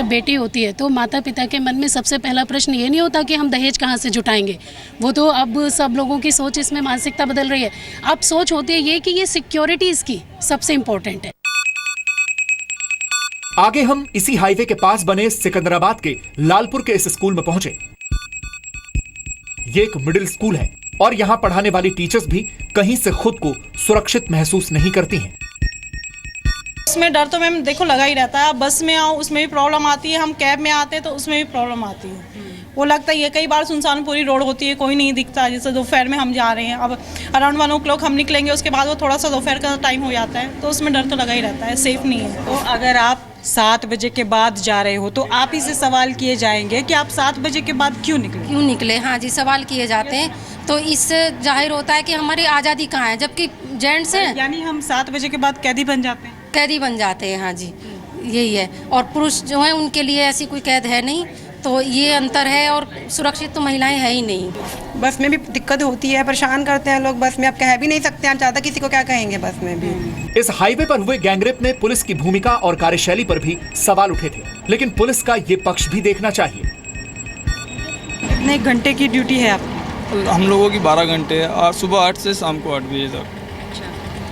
जब बेटी होती है तो माता पिता के मन में सबसे पहला प्रश्न ये नहीं होता कि हम दहेज कहाँ से जुटाएंगे। वो तो अब सब लोगों की सोच, इसमें मानसिकता बदल रही है। अब सोच होती है ये कि ये सिक्योरिटी इसकी सबसे इम्पोर्टेंट है। आगे हम इसी हाईवे के पास बने सिकंदराबाद के लालपुर के इस स्कूल में पहुंचे। ये एक मिडिल स्कूल है और यहां पढ़ाने वाली टीचर्स भी कहीं से खुद को सुरक्षित महसूस नहीं करती हैं। इसमें डर तो मैम देखो लगा ही रहता है। आप बस में आओ उसमें भी प्रॉब्लम आती है, हम कैब में आते हैं तो उसमें भी प्रॉब्लम आती है। वो लगता है ये कई बार सुनसान पूरी रोड होती है, कोई नहीं दिखता। जैसे दोपहर में हम जा रहे हैं, अब अराउंड 1 o'clock हम निकलेंगे, उसके बाद वो थोड़ा सा दोपहर का टाइम हो जाता है, तो उसमें डर तो लगा ही रहता है, सेफ नहीं है। तो अगर आप 7 बजे के बाद जा रहे हो तो आप ही से सवाल किए जाएंगे कि आप 7 बजे के बाद क्यों निकले? हाँ जी, सवाल किए जाते हैं। तो इससे जाहिर होता है कि हमारी आज़ादी कहाँ है, जबकि जेंट्स हैं। यानी हम 7 बजे के बाद कैदी बन जाते हैं। कैदी बन जाते हैं, हाँ जी, यही है। और पुरुष जो हैं उनके लिए ऐसी कोई कैद है नहीं, तो ये अंतर है। और सुरक्षित तो महिलाएं है ही नहीं। बस में भी दिक्कत होती है, परेशान करते हैं लोग बस में। अब कह भी नहीं सकते हैं ज़्यादा, किसी को क्या कहेंगे बस में भी। इस हाईवे पर हुए गैंगरेप ने पुलिस की भूमिका और कार्यशैली पर भी सवाल उठे थे, लेकिन पुलिस का ये पक्ष भी देखना चाहिए। कितने घंटे की ड्यूटी है आपकी? हम लोगों की 12 घंटे है, सुबह 8 से शाम को 8 बजे तक।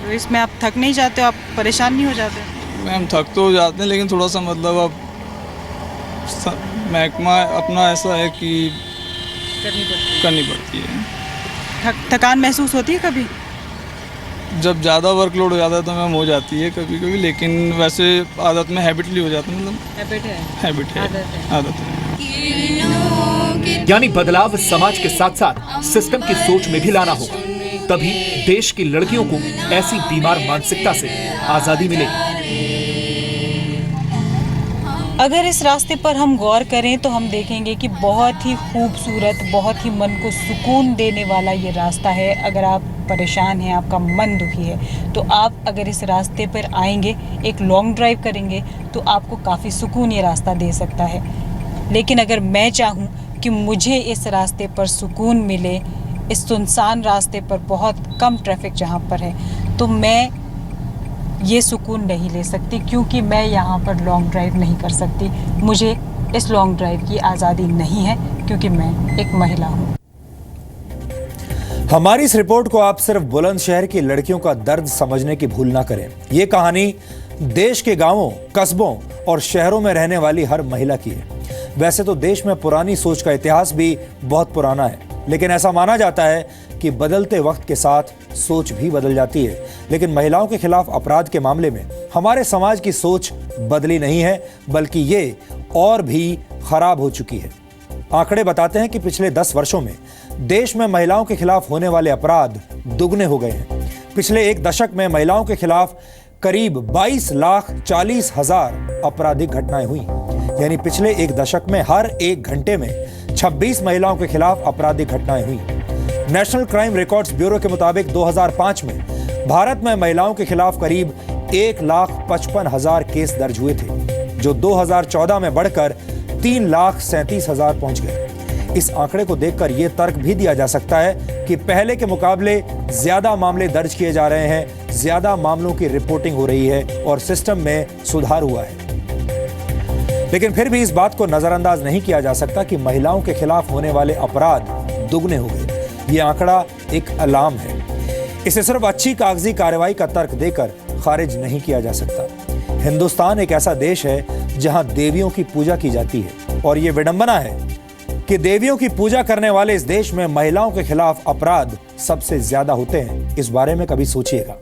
तो इसमें आप थक नहीं जाते हो, आप परेशान नहीं हो जाते? मैम थक तो जाते हैं, लेकिन थोड़ा सा मतलब अब महकमा अपना ऐसा है कि करनी पड़ती है। थकान महसूस होती है कभी? जब ज़्यादा वर्कलोड हो जाता है तो मैम हो जाती है कभी कभी, लेकिन वैसे आदत में हैबिटली हो जाता है। मतलब हैबिट है, आदत है। यानी बदलाव समाज के साथ साथ सिस्टम की सोच में भी लाना होगा, तभी देश की लड़कियों को ऐसी बीमार मानसिकता से आजादी मिलेगी। अगर इस रास्ते पर हम गौर करें तो हम देखेंगे कि बहुत ही खूबसूरत, बहुत ही मन को सुकून देने वाला ये रास्ता है। अगर आप परेशान हैं, आपका मन दुखी है, तो आप अगर इस रास्ते पर आएंगे, एक लॉन्ग ड्राइव करेंगे, तो आपको काफ़ी सुकून ये रास्ता दे सकता है। लेकिन अगर मैं चाहूँ कि मुझे इस रास्ते पर सुकून मिले, इस सुनसान रास्ते पर बहुत कम ट्रैफिक जहाँ पर है, तो मैं ये सुकून नहीं ले सकती, क्योंकि मैं यहाँ पर लॉन्ग ड्राइव नहीं कर सकती। मुझे इस लॉन्ग ड्राइव की आज़ादी नहीं है, क्योंकि मैं एक महिला हूँ। हमारी इस रिपोर्ट को आप सिर्फ बुलंदशहर की लड़कियों का दर्द समझने की भूल ना करें। ये कहानी देश के गांवों, कस्बों और शहरों में रहने वाली हर महिला की है। वैसे तो देश में पुरानी सोच का इतिहास भी बहुत पुराना है, लेकिन ऐसा माना जाता है कि बदलते वक्त के साथ सोच भी बदल जाती है। लेकिन महिलाओं के खिलाफ अपराध के मामले में हमारे समाज की सोच बदली नहीं है, बल्कि ये और भी खराब हो चुकी है। आंकड़े बताते हैं कि पिछले 10 वर्षों में देश में महिलाओं के खिलाफ होने वाले अपराध दुगने हो गए हैं। पिछले 1 दशक में महिलाओं के खिलाफ करीब 22,40,000 आपराधिक घटनाएं हुई। यानी पिछले 1 दशक में हर 1 घंटे में 26 महिलाओं के खिलाफ आपराधिक घटनाएं हुई। नेशनल क्राइम रिकॉर्ड्स ब्यूरो के मुताबिक 2005 में भारत में महिलाओं के खिलाफ करीब 1,55,000 केस दर्ज हुए थे, जो 2014 में बढ़कर 3,37,000 पहुंच गए। इस आंकड़े को देखकर यह तर्क भी दिया जा सकता है कि पहले के मुकाबले ज्यादा मामले दर्ज किए जा रहे हैं, ज्यादा मामलों की रिपोर्टिंग हो रही है और सिस्टम में सुधार हुआ है। लेकिन फिर भी इस बात को नजरअंदाज नहीं किया जा सकता कि महिलाओं के खिलाफ होने वाले अपराध दुगने हो गए। यह आंकड़ा एक अलार्म है। इसे सिर्फ अच्छी कागजी कार्रवाई का तर्क देकर खारिज नहीं किया जा सकता। हिंदुस्तान एक ऐसा देश है जहां देवियों की पूजा की जाती है, और यह विडंबना है कि देवियों की पूजा करने वाले इस देश में महिलाओं के खिलाफ अपराध सबसे ज्यादा होते हैं। इस बारे में कभी सोचिएगा।